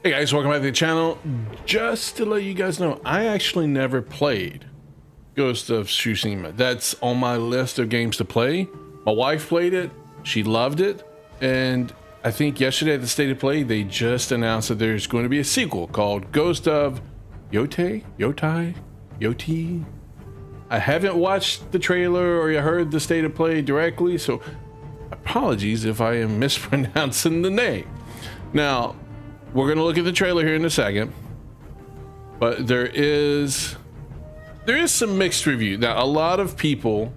Hey guys, welcome back to the channel. Just to let you guys know, I actually never played Ghost of Tsushima. That's on my list of games to play. My wife played it, she loved it, and I think yesterday at the State of Play, they just announced that there's going to be a sequel called Ghost of Yotei? Yotei? I haven't watched the trailer or heard the State of Play directly, so apologies if I am mispronouncing the name. Now, we're going to look at the trailer here in a second, but there is some mixed review. Now, a lot of people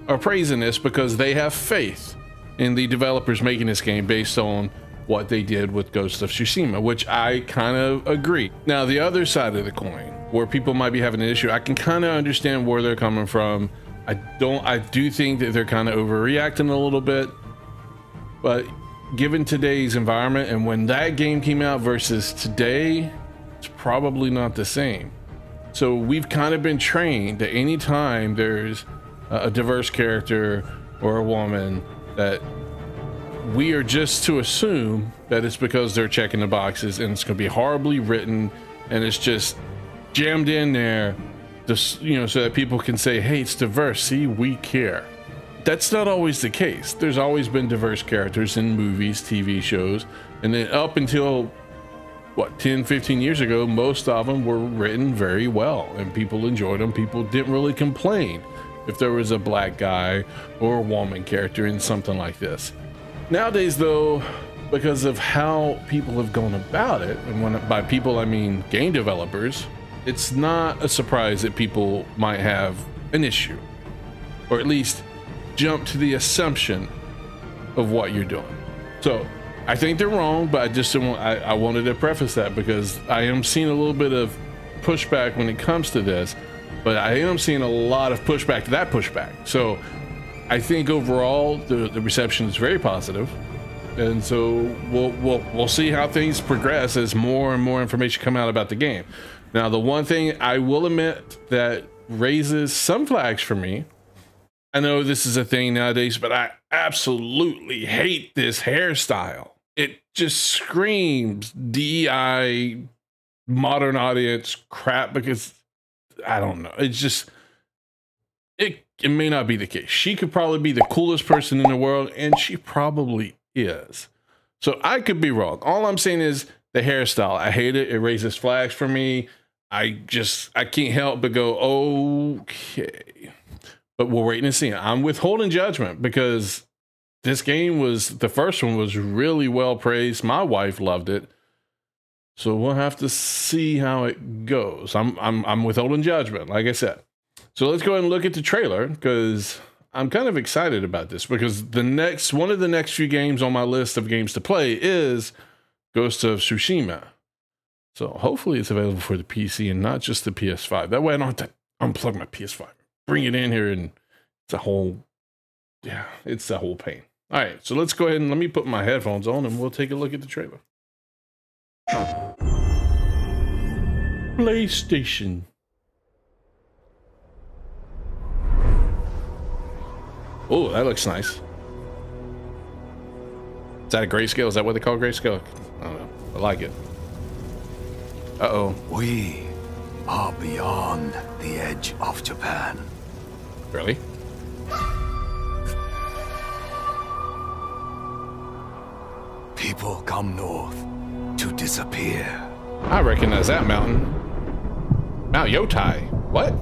are praising this because they have faith in the developers making this game based on what they did with Ghost of Tsushima, which I kind of agree. Now, the other side of the coin, where people might be having an issue, I can kind of understand where they're coming from. I do think that they're kind of overreacting a little bit, but given today's environment and when that game came out versus today, it's probably not the same. So we've kind of been trained that anytime there's a diverse character or a woman, that we are just to assume that it's because they're checking the boxes and it's going to be horribly written and it's just jammed in there, just, you know, so that people can say, hey, it's diverse, see, we care. That's not always the case. There's always been diverse characters in movies, TV shows, and then up until what, 10, 15 years ago, most of them were written very well and people enjoyed them. People didn't really complain if there was a black guy or a woman character in something like this. Nowadays though, because of how people have gone about it, and when by people I mean game developers, it's not a surprise that people might have an issue, or at least jump to the assumption of what you're doing. So I think they're wrong, but I just don't want, I wanted to preface that because I am seeing a little bit of pushback when it comes to this, but I am seeing a lot of pushback to that pushback. So I think overall the reception is very positive, and so we'll see how things progress as more and more information come out about the game. Now, the one thing I will admit that raises some flags for me, I know this is a thing nowadays, but I absolutely hate this hairstyle. It just screams DEI, modern audience crap, because I don't know. It's just, it may not be the case. She could probably be the coolest person in the world, and she probably is. So I could be wrong. All I'm saying is the hairstyle. I hate it. It raises flags for me. I can't help but go, okay. But we're waiting to see. I'm withholding judgment because this game the first one was really well praised. My wife loved it. So we'll have to see how it goes. I'm withholding judgment, like I said. So let's go ahead and look at the trailer because I'm kind of excited about this because one of the next few games on my list of games to play is Ghost of Tsushima. So hopefully it's available for the PC and not just the PS5. That way I don't have to unplug my PS5. Bring it in here and it's a whole pain. All right, so let's go ahead and let me put my headphones on and we'll take a look at the trailer. PlayStation. Oh, that looks nice. Is that a grayscale? Is that what they call grayscale? I don't know. I like it. Uh-oh. We are beyond the edge of Japan. Really? People come north to disappear. I recognize that mountain. Mount Yotei. What?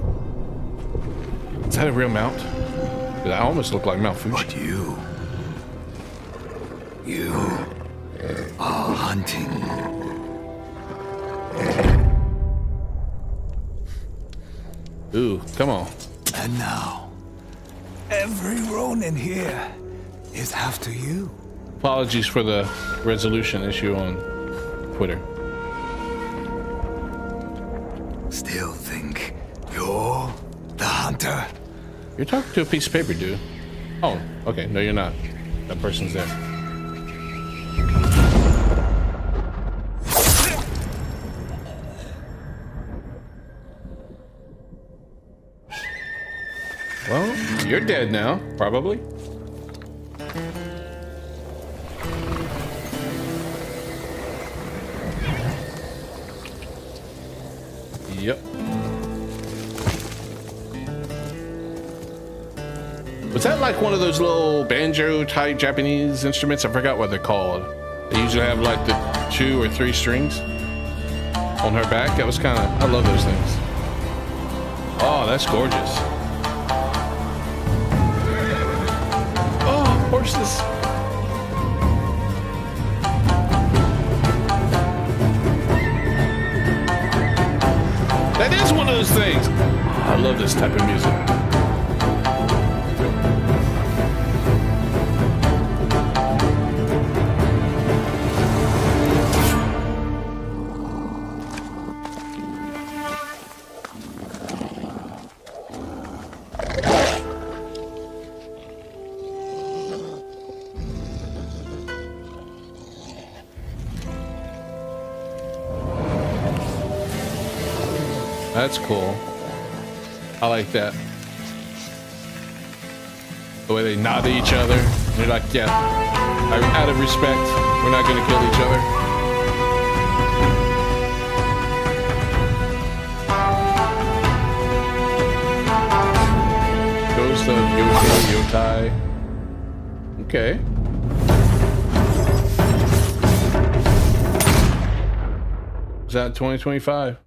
Is that a real mount? That almost looked like Mount Fuji. But you are hunting. Ooh, come on. And now, every Ronin here is after you. Apologies for the resolution issue on Twitter. Still think you're the hunter? You're talking to a piece of paper, dude. Oh, okay. No, you're not. That person's there. Well, you're dead now, probably. Is that like one of those little banjo type Japanese instruments? I forgot what they're called. They usually have like the 2 or 3 strings on her back. That was kind of, I love those things. Oh, that's gorgeous. Oh, horses. That is one of those things. I love this type of music. That's cool. I like that. The way they nod to each other. They're like, yeah, out of respect, we're not going to kill each other. Ghost of Yotei. Okay. Is that 2025?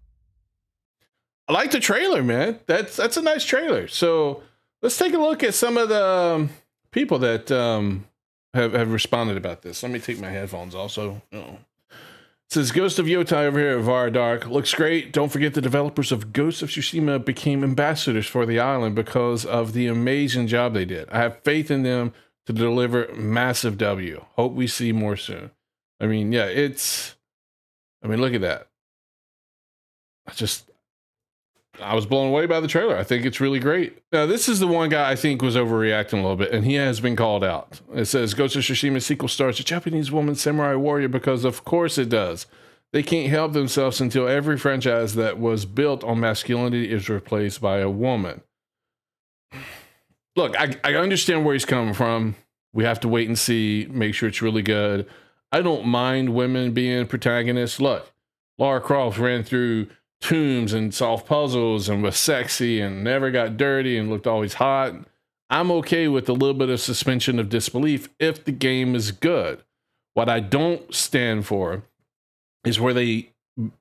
I like the trailer, man. That's a nice trailer. So let's take a look at some of the people that have responded about this. Let me take my headphones also. Oh. It says Ghost of Yotei over here at Var Dark. Looks great. Don't forget the developers of Ghost of Tsushima became ambassadors for the island because of the amazing job they did. I have faith in them to deliver massive W. Hope we see more soon. I mean, yeah, look at that. I was blown away by the trailer. I think it's really great. Now, this is the one guy I think was overreacting a little bit, and he has been called out. It says, Ghost of Tsushima sequel stars a Japanese woman samurai warrior because of course it does. They can't help themselves until every franchise that was built on masculinity is replaced by a woman. Look, I understand where he's coming from. We have to wait and see, make sure it's really good. I don't mind women being protagonists. Look, Lara Croft ran through tombs and solved puzzles and was sexy and never got dirty and looked always hot. I'm okay with a little bit of suspension of disbelief if the game is good. What I don't stand for is where they,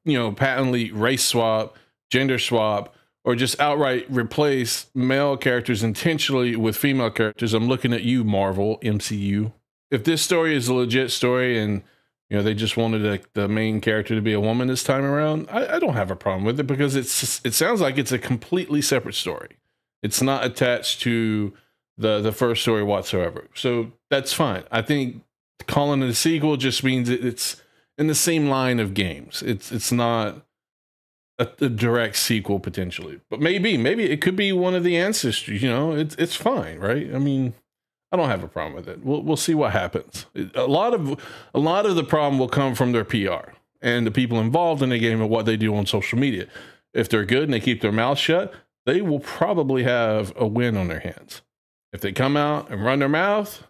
patently race swap, gender swap, or just outright replace male characters intentionally with female characters. I'm looking at you, Marvel, MCU. If this story is a legit story and they just wanted the main character to be a woman this time around, I don't have a problem with it because it sounds like it's a completely separate story. It's not attached to the first story whatsoever. So that's fine. I think calling it a sequel just means it's in the same line of games. It's not a direct sequel potentially, but maybe it could be one of the ancestors. It's fine, right? I mean, I don't have a problem with it. We'll see what happens. A lot of the problem will come from their PR and the people involved in the game and what they do on social media. If they're good and they keep their mouth shut, they will probably have a win on their hands. If they come out and run their mouth,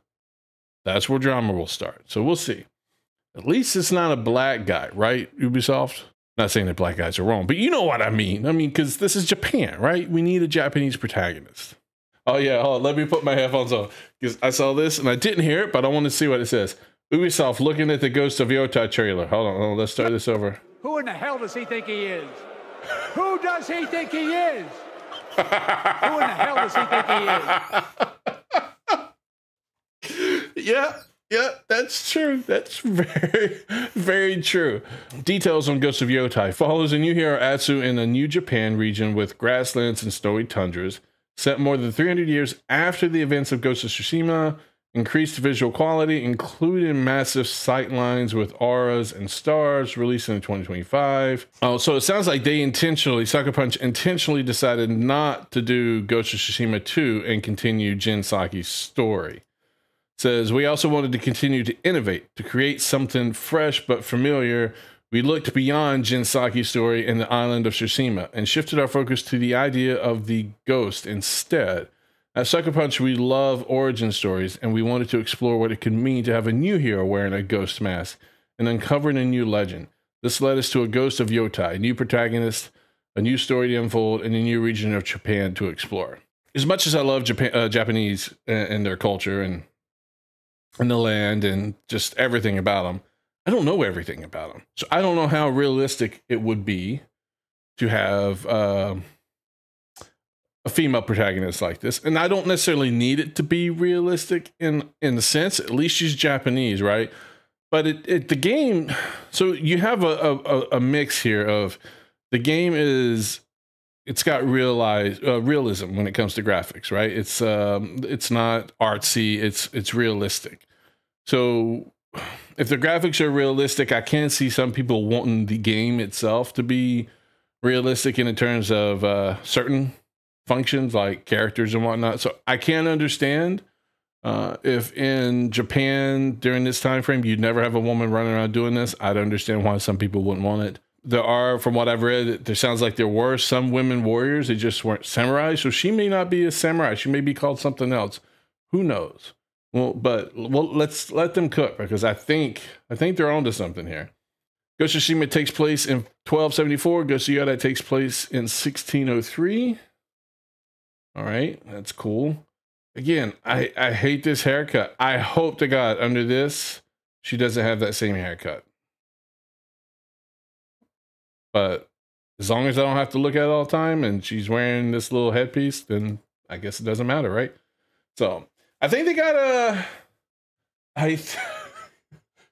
that's where drama will start. So we'll see. At least it's not a black guy, right, Ubisoft? Not saying that black guys are wrong, but you know what I mean. Because this is Japan, right? We need a Japanese protagonist. Oh, yeah. Hold on. Let me put my headphones on because I saw this and I didn't hear it, but I want to see what it says. Ubisoft looking at the Ghost of Yotei trailer. Hold on. Let's start this over. Who in the hell does he think he is? Who does he think he is? Who in the hell does he think he is? Yeah, that's true. That's very, very true. Details on Ghost of Yotei follows a new hero, Atsu, in a new Japan region with grasslands and snowy tundras. Set more than 300 years after the events of Ghost of Tsushima, increased visual quality, including massive sight lines with auras and stars, releasing in 2025. Oh, so it sounds like Sucker Punch intentionally decided not to do Ghost of Tsushima 2 and continue Jin Saki's story. It says, we also wanted to continue to innovate, to create something fresh but familiar. We looked beyond Jin Saki's story and the island of Tsushima and shifted our focus to the idea of the ghost instead. At Sucker Punch, we love origin stories, and we wanted to explore what it could mean to have a new hero wearing a ghost mask and uncovering a new legend. This led us to a Ghost of Yotei, a new protagonist, a new story to unfold, and a new region of Japan to explore. as much as I love Japan, Japanese and their culture and the land and just everything about them, I don't know everything about them. So I don't know how realistic it would be to have a female protagonist like this. And I don't necessarily need it to be realistic in the sense, at least she's Japanese, right? But the game, so you have a mix here of the game it's got realism when it comes to graphics, right? It's not artsy, it's realistic. So if the graphics are realistic, I can see some people wanting the game itself to be realistic in terms of certain functions like characters and whatnot. So I can understand if in Japan during this time frame you'd never have a woman running around doing this. I'd understand why some people wouldn't want it. There are, from what I've read, there sounds like there were some women warriors. They just weren't samurai. So she may not be a samurai. She may be called something else. Who knows? Well, let's let them cook, because I think they're onto something here. Ghost of Tsushima takes place in 1274. Ghost of Yotei takes place in 1603. All right, that's cool. Again, I hate this haircut. I hope to God under this, she doesn't have that same haircut. But as long as I don't have to look at it all the time and she's wearing this little headpiece, then I guess it doesn't matter, right? So I think they got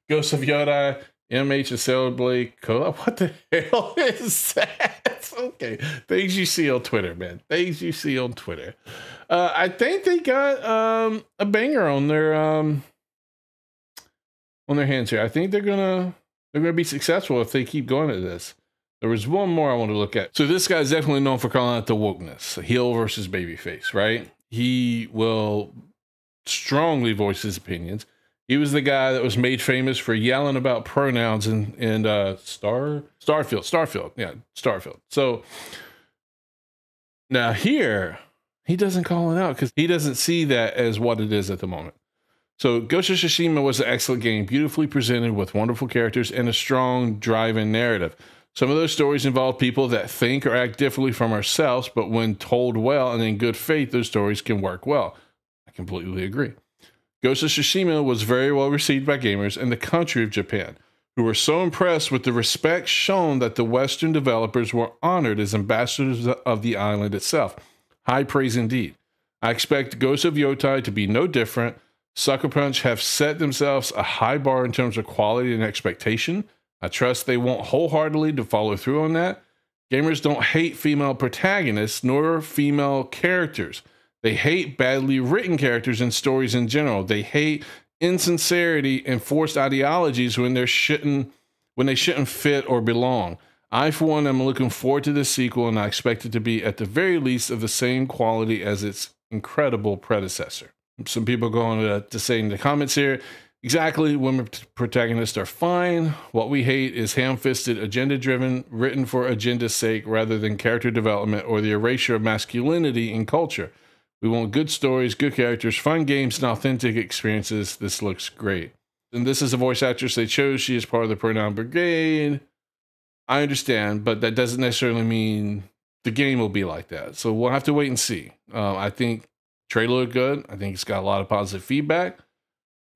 Ghost of Yotei, MH Sailor Blade co-op. What the hell is that? Okay, things you see on Twitter, man. Things you see on Twitter. I think they got a banger on their hands here. I think they're gonna be successful if they keep going at this. There was one more I want to look at. So this guy's definitely known for calling out the wokeness, heel versus babyface, right? He will strongly voice his opinions. He was the guy that was made famous for yelling about pronouns in Starfield. Yeah, Starfield. So now here, he doesn't call it out because he doesn't see that as what it is at the moment. So Ghost of Tsushima was an excellent game, beautifully presented with wonderful characters and a strong drive-in narrative. Some of those stories involve people that think or act differently from ourselves, but when told well and in good faith, those stories can work well. I completely agree. Ghost of Tsushima was very well received by gamers in the country of Japan, who were so impressed with the respect shown that the Western developers were honored as ambassadors of the island itself. High praise indeed. I expect Ghost of Yotei to be no different. Sucker Punch have set themselves a high bar in terms of quality and expectation. I trust they won't wholeheartedly to follow through on that. Gamers don't hate female protagonists nor female characters. They hate badly written characters and stories in general. They hate insincerity and forced ideologies when they shouldn't fit or belong. I, for one, am looking forward to this sequel, and I expect it to be at the very least of the same quality as its incredible predecessor. Some people going to say in the comments here, exactly, women protagonists are fine. What we hate is ham-fisted, agenda-driven, written for agenda's sake rather than character development or the erasure of masculinity in culture. We want good stories, good characters, fun games, and authentic experiences. This looks great. And this is a voice actress they chose. She is part of the pronoun brigade. I understand, but that doesn't necessarily mean the game will be like that. So we'll have to wait and see. I think trailer looked good. I think it's got a lot of positive feedback.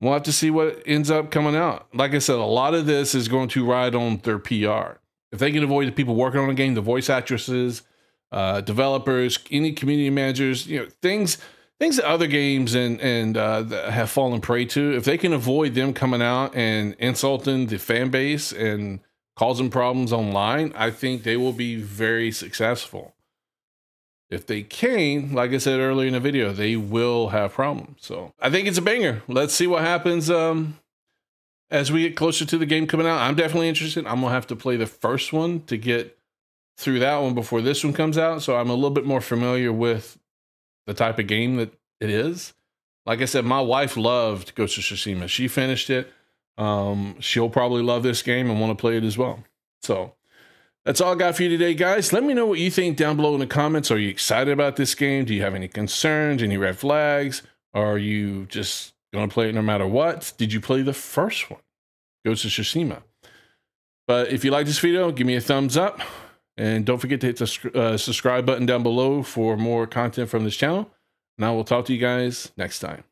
We'll have to see what ends up coming out. Like I said, a lot of this is going to ride on their PR. If they can avoid the people working on the game, the voice actresses, developers, any community managers, things that other games and that have fallen prey to, if they can avoid them coming out and insulting the fan base and causing problems online, I think they will be very successful. If they can, like I said earlier in the video, they will have problems. So I think it's a banger. Let's see what happens as we get closer to the game coming out. I'm definitely interested. I'm gonna have to play the first one to get through that one before this one comes out. So I'm a little bit more familiar with the type of game that it is. Like I said, my wife loved Ghost of Tsushima. She finished it. She'll probably love this game and want to play it as well. So that's all I got for you today, guys. Let me know what you think down below in the comments. Are you excited about this game? Do you have any concerns, any red flags? Or are you just going to play it no matter what? Did you play the first one, Ghost of Tsushima? But if you like this video, give me a thumbs up. And don't forget to hit the subscribe button down below for more content from this channel. And I will talk to you guys next time.